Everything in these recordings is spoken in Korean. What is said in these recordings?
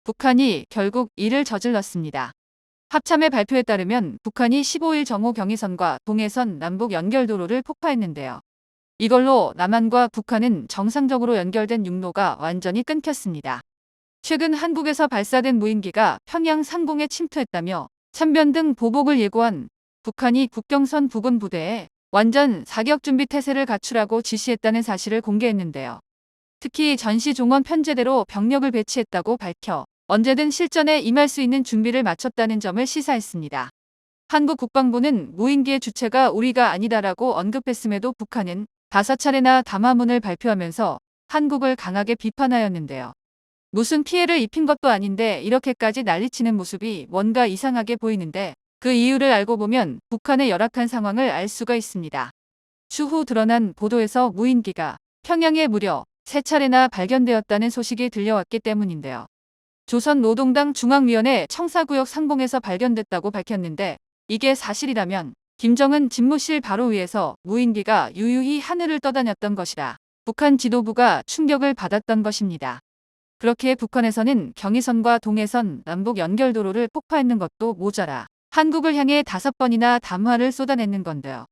북한이 결국 이를 저질렀습니다. 합참의 발표에 따르면 북한이 15일 정오 경의선과 동해선 남북 연결도로를 폭파했는데요. 이걸로 남한과 북한은 정상적으로 연결된 육로가 완전히 끊겼습니다. 최근 한국에서 발사된 무인기가 평양 상공에 침투했다며 참변 등 보복을 예고한 북한이 국경선 부근 부대에 완전 사격준비 태세를 갖추라고 지시했다는 사실을 공개했는데요. 특히 전시종원 편제대로 병력을 배치했다고 밝혀 언제든 실전에 임할 수 있는 준비를 마쳤다는 점을 시사했습니다. 한국 국방부는 무인기의 주체가 우리가 아니다라고 언급했음에도 북한은 5차례나 담화문을 발표하면서 한국을 강하게 비판하였는데요. 무슨 피해를 입힌 것도 아닌데 이렇게까지 난리치는 모습이 뭔가 이상하게 보이는데 그 이유를 알고 보면 북한의 열악한 상황을 알 수가 있습니다. 추후 드러난 보도에서 무인기가 평양에 무려 3차례나 발견되었다는 소식이 들려왔기 때문인데요. 조선노동당 중앙위원회 청사구역 상공에서 발견됐다고 밝혔는데 이게 사실이라면 김정은 집무실 바로 위에서 무인기가 유유히 하늘을 떠다녔던 것이라 북한 지도부가 충격을 받았던 것입니다. 그렇게 북한에서는 경의선과 동해선 남북 연결도로를 폭파했는 것도 모자라 한국을 향해 5번이나 담화를 쏟아냈는 건데요.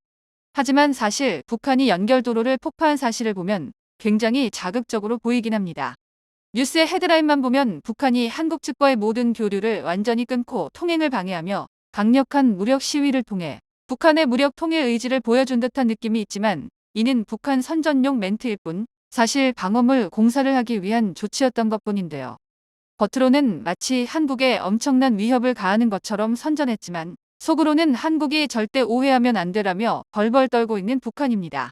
하지만 사실 북한이 연결도로를 폭파한 사실을 보면 굉장히 자극적으로 보이긴 합니다. 뉴스의 헤드라인만 보면 북한이 한국 측과의 모든 교류를 완전히 끊고 통행을 방해하며 강력한 무력 시위를 통해 북한의 무력 통일 의지를 보여준 듯한 느낌이 있지만 이는 북한 선전용 멘트일 뿐 사실 방어물 공사를 하기 위한 조치였던 것뿐인데요. 겉으로는 마치 한국에 엄청난 위협을 가하는 것처럼 선전했지만 속으로는 한국이 절대 오해하면 안 되라며 벌벌 떨고 있는 북한입니다.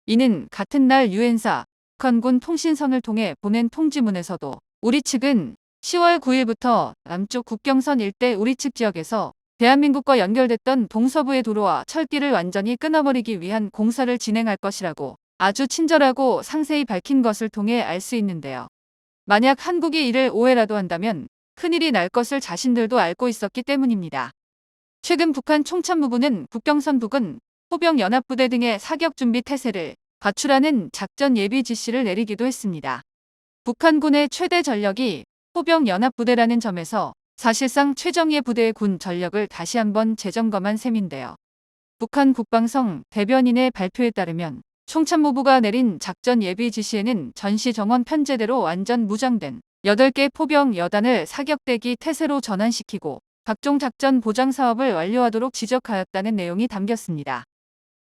이는 같은 날 유엔사 북한군 통신선을 통해 보낸 통지문에서도 우리 측은 10월 9일부터 남쪽 국경선 일대 우리 측 지역에서 대한민국과 연결됐던 동서부의 도로와 철길을 완전히 끊어버리기 위한 공사를 진행할 것이라고 아주 친절하고 상세히 밝힌 것을 통해 알 수 있는데요. 만약 한국이 이를 오해라도 한다면 큰일이 날 것을 자신들도 알고 있었기 때문입니다. 최근 북한 총참모부는 국경선 부근 포병연합부대 등의 사격준비 태세를 갖추라는 작전 예비 지시를 내리기도 했습니다. 북한군의 최대 전력이 포병연합부대라는 점에서 사실상 최정예 부대의 군 전력을 다시 한번 재점검한 셈인데요. 북한 국방성 대변인의 발표에 따르면 총참모부가 내린 작전 예비 지시에는 전시 정원 편제대로 완전 무장된 8개 포병 여단을 사격대기 태세로 전환시키고 각종 작전 보장 사업을 완료하도록 지적하였다는 내용이 담겼습니다.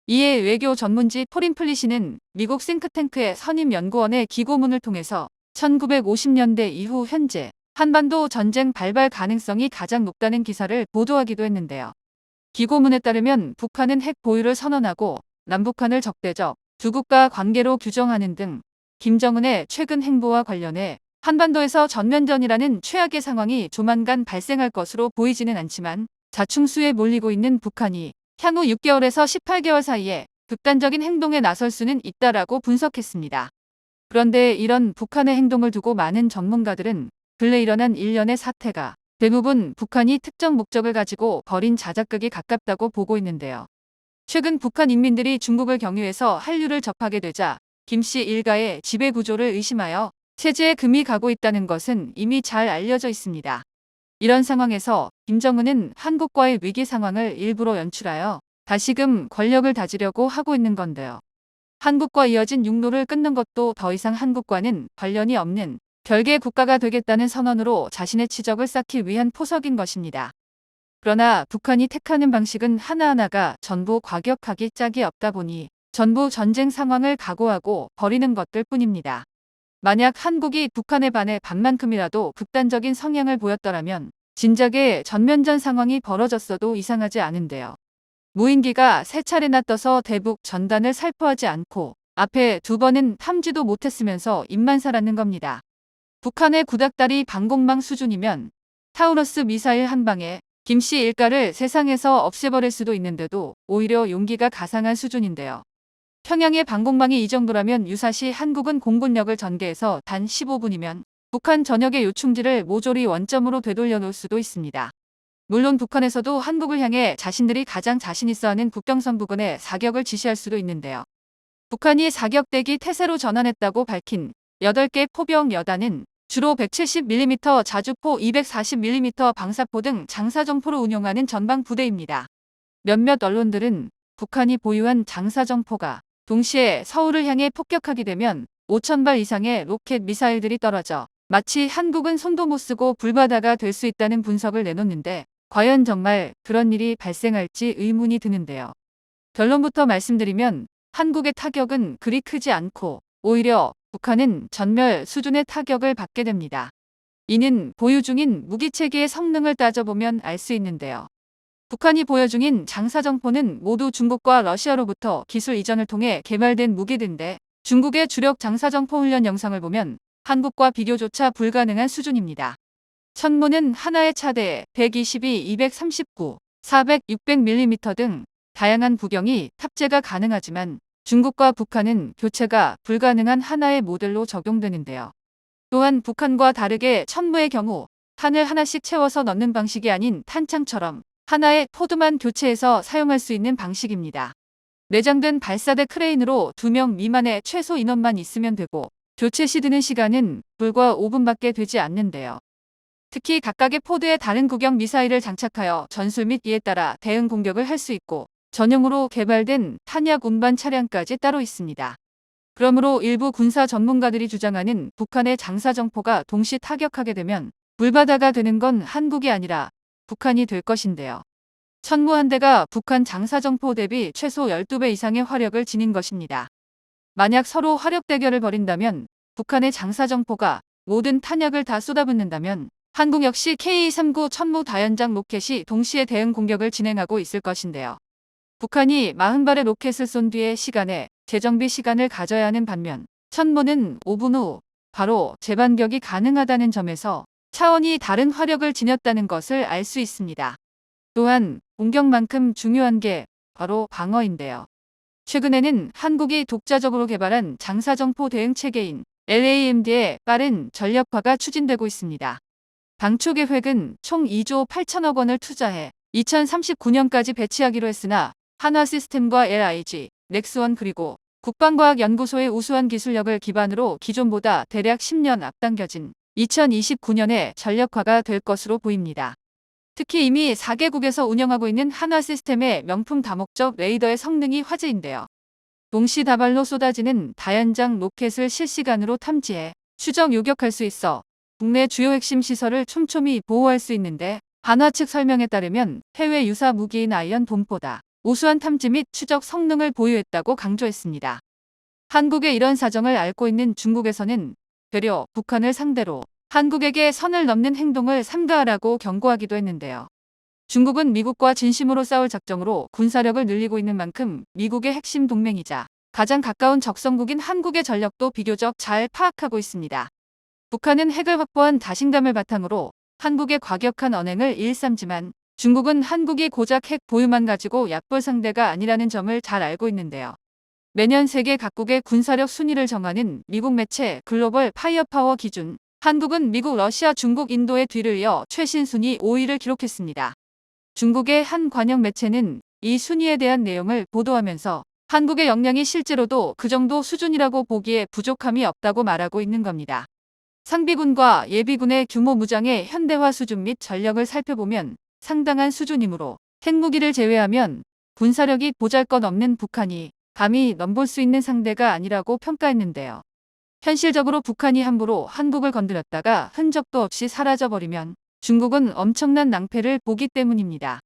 이에 외교 전문지 포린플리시는 미국 싱크탱크의 선임연구원의 기고문을 통해서 1950년대 이후 현재 한반도 전쟁 발발 가능성이 가장 높다는 기사를 보도하기도 했는데요. 기고문에 따르면 북한은 핵 보유를 선언하고 남북한을 적대적 두 국가 관계로 규정하는 등 김정은의 최근 행보와 관련해 한반도에서 전면전이라는 최악의 상황이 조만간 발생할 것으로 보이지는 않지만 자충수에 몰리고 있는 북한이 향후 6개월에서 18개월 사이에 극단적인 행동에 나설 수는 있다라고 분석했습니다. 그런데 이런 북한의 행동을 두고 많은 전문가들은 근래 일어난 일련의 사태가 대부분 북한이 특정 목적을 가지고 벌인 자작극이 가깝다고 보고 있는데요. 최근 북한 인민들이 중국을 경유해서 한류를 접하게 되자 김씨 일가의 지배구조를 의심하여 체제에 금이 가고 있다는 것은 이미 잘 알려져 있습니다. 이런 상황에서 김정은은 한국과의 위기 상황을 일부러 연출하여 다시금 권력을 다지려고 하고 있는 건데요. 한국과 이어진 육로를 끊는 것도 더 이상 한국과는 관련이 없는 별개 국가가 되겠다는 선언으로 자신의 치적을 쌓기 위한 포석인 것입니다. 그러나 북한이 택하는 방식은 하나하나가 전부 과격하기 짝이 없다 보니 전부 전쟁 상황을 각오하고 벌이는 것들 뿐입니다. 만약 한국이 북한에 반해 반만큼이라도 극단적인 성향을 보였더라면 진작에 전면전 상황이 벌어졌어도 이상하지 않은데요. 무인기가 3차례나 떠서 대북 전단을 살포하지 않고 앞에 2번은 탐지도 못했으면서 입만 살았는 겁니다. 북한의 구닥다리 방공망 수준이면 타우러스 미사일 한 방에 김씨 일가를 세상에서 없애버릴 수도 있는데도 오히려 용기가 가상한 수준인데요. 평양의 방공망이 이 정도라면 유사시 한국은 공군력을 전개해서 단 15분이면 북한 전역의 요충지를 모조리 원점으로 되돌려 놓을 수도 있습니다. 물론 북한에서도 한국을 향해 자신들이 가장 자신 있어 하는 국경선 부근에 사격을 지시할 수도 있는데요. 북한이 사격대기 태세로 전환했다고 밝힌 8개 포병 여단은 주로 170mm 자주포, 240mm 방사포 등 장사정포로 운용하는 전방 부대입니다. 몇몇 언론들은 북한이 보유한 장사정포가 동시에 서울을 향해 폭격하게 되면 5,000발 이상의 로켓 미사일들이 떨어져 마치 한국은 손도 못 쓰고 불바다가 될 수 있다는 분석을 내놓는데 과연 정말 그런 일이 발생할지 의문이 드는데요. 결론부터 말씀드리면 한국의 타격은 그리 크지 않고 오히려 북한은 전멸 수준의 타격을 받게 됩니다. 이는 보유 중인 무기체계의 성능을 따져보면 알 수 있는데요. 북한이 보유 중인 장사정포는 모두 중국과 러시아로부터 기술 이전을 통해 개발된 무기들인데 중국의 주력 장사정포 훈련 영상을 보면 한국과 비교조차 불가능한 수준입니다. 천무는 하나의 차대에 122, 239, 400, 600mm 등 다양한 구경이 탑재가 가능하지만 중국과 북한은 교체가 불가능한 하나의 모델로 적용되는데요. 또한 북한과 다르게 천무의 경우 탄을 하나씩 채워서 넣는 방식이 아닌 탄창처럼 하나의 포드만 교체해서 사용할 수 있는 방식입니다. 내장된 발사대 크레인으로 2명 미만의 최소 인원만 있으면 되고 교체 시 드는 시간은 불과 5분밖에 되지 않는데요. 특히 각각의 포드에 다른 구경 미사일을 장착하여 전술 및 이에 따라 대응 공격을 할 수 있고 전용으로 개발된 탄약 운반 차량까지 따로 있습니다. 그러므로 일부 군사 전문가들이 주장하는 북한의 장사정포가 동시 타격하게 되면 불바다가 되는 건 한국이 아니라 북한이 될 것인데요. 천무 한 대가 북한 장사정포 대비 최소 12배 이상의 화력을 지닌 것입니다. 만약 서로 화력 대결을 벌인다면 북한의 장사정포가 모든 탄약을 다 쏟아붓는다면 한국 역시 K-39 천무 다연장 로켓이 동시에 대응 공격을 진행하고 있을 것인데요. 북한이 40발의 로켓을 쏜 뒤의 시간에 재정비 시간을 가져야 하는 반면 천무는 5분 후 바로 재반격이 가능하다는 점에서 차원이 다른 화력을 지녔다는 것을 알 수 있습니다. 또한 공격만큼 중요한 게 바로 방어인데요. 최근에는 한국이 독자적으로 개발한 장사정포 대응 체계인 LAMD의 빠른 전력화가 추진되고 있습니다. 당초 계획은 총 2조 8천억 원을 투자해 2039년까지 배치하기로 했으나 한화시스템과 LIG, 넥스원 그리고 국방과학연구소의 우수한 기술력을 기반으로 기존보다 대략 10년 앞당겨진 2029년에 전력화가 될 것으로 보입니다. 특히 이미 4개국에서 운영하고 있는 한화시스템의 명품 다목적 레이더의 성능이 화제인데요. 동시다발로 쏟아지는 다연장 로켓을 실시간으로 탐지해 추적 요격할 수 있어 국내 주요 핵심 시설을 촘촘히 보호할 수 있는데 한화 측 설명에 따르면 해외 유사 무기인 아이언돔보다 우수한 탐지 및 추적 성능을 보유했다고 강조했습니다. 한국의 이런 사정을 앓고 있는 중국에서는 되려 북한을 상대로 한국에게 선을 넘는 행동을 삼가하라고 경고하기도 했는데요. 중국은 미국과 진심으로 싸울 작정으로 군사력을 늘리고 있는 만큼 미국의 핵심 동맹이자 가장 가까운 적성국인 한국의 전력도 비교적 잘 파악하고 있습니다. 북한은 핵을 확보한 자신감을 바탕으로 한국의 과격한 언행을 일삼지만 중국은 한국이 고작 핵 보유만 가지고 얕볼 상대가 아니라는 점을 잘 알고 있는데요. 매년 세계 각국의 군사력 순위를 정하는 미국 매체 글로벌 파이어파워 기준 한국은 미국, 러시아, 중국, 인도의 뒤를 이어 최신 순위 5위를 기록했습니다. 중국의 한 관영 매체는 이 순위에 대한 내용을 보도하면서 한국의 역량이 실제로도 그 정도 수준이라고 보기에 부족함이 없다고 말하고 있는 겁니다. 상비군과 예비군의 규모 무장의 현대화 수준 및 전력을 살펴보면 상당한 수준이므로 핵무기를 제외하면 군사력이 보잘것없는 북한이 감히 넘볼 수 있는 상대가 아니라고 평가했는데요. 현실적으로 북한이 함부로 한국을 건드렸다가 흔적도 없이 사라져버리면 중국은 엄청난 낭패를 보기 때문입니다.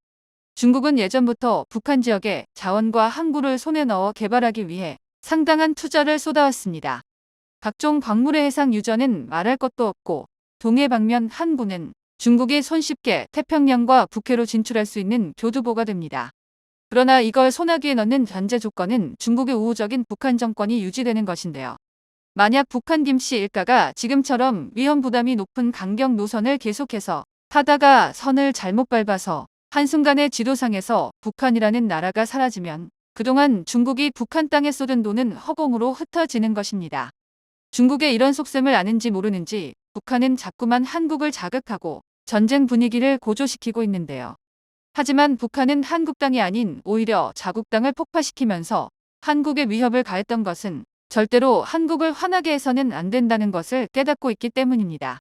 중국은 예전부터 북한 지역에 자원과 항구를 손에 넣어 개발하기 위해 상당한 투자를 쏟아왔습니다. 각종 광물의 해상 유전은 말할 것도 없고 동해 방면 항구는 중국이 손쉽게 태평양과 북해로 진출할 수 있는 교두보가 됩니다. 그러나 이걸 소나기에 넣는 전제 조건은 중국의 우호적인 북한 정권이 유지되는 것인데요. 만약 북한 김씨 일가가 지금처럼 위험 부담이 높은 강경 노선을 계속해서 타다가 선을 잘못 밟아서 한순간에 지도상에서 북한이라는 나라가 사라지면 그동안 중국이 북한 땅에 쏟은 돈은 허공으로 흩어지는 것입니다. 중국의 이런 속셈을 아는지 모르는지 북한은 자꾸만 한국을 자극하고 전쟁 분위기를 고조시키고 있는데요. 하지만 북한은 한국 땅이 아닌 오히려 자국 땅을 폭파시키면서 한국에 위협을 가했던 것은 절대로 한국을 화나게 해서는 안 된다는 것을 깨닫고 있기 때문입니다.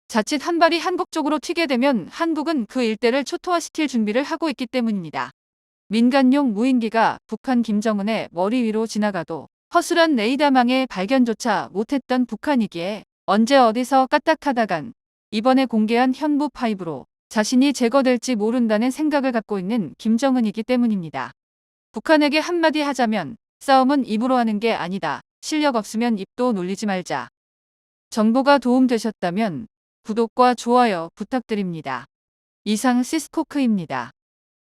자칫 한 발이 한국 쪽으로 튀게 되면 한국은 그 일대를 초토화시킬 준비를 하고 있기 때문입니다. 민간용 무인기가 북한 김정은의 머리 위로 지나가도 허술한 레이더망의 발견조차 못했던 북한이기에 언제 어디서 까딱하다간 이번에 공개한 현무5로 자신이 제거될지 모른다는 생각을 갖고 있는 김정은이기 때문입니다. 북한에게 한마디 하자면 싸움은 입으로 하는 게 아니다. 실력 없으면 입도 놀리지 말자. 정보가 도움되셨다면 구독과 좋아요 부탁드립니다. 이상 시스코크입니다.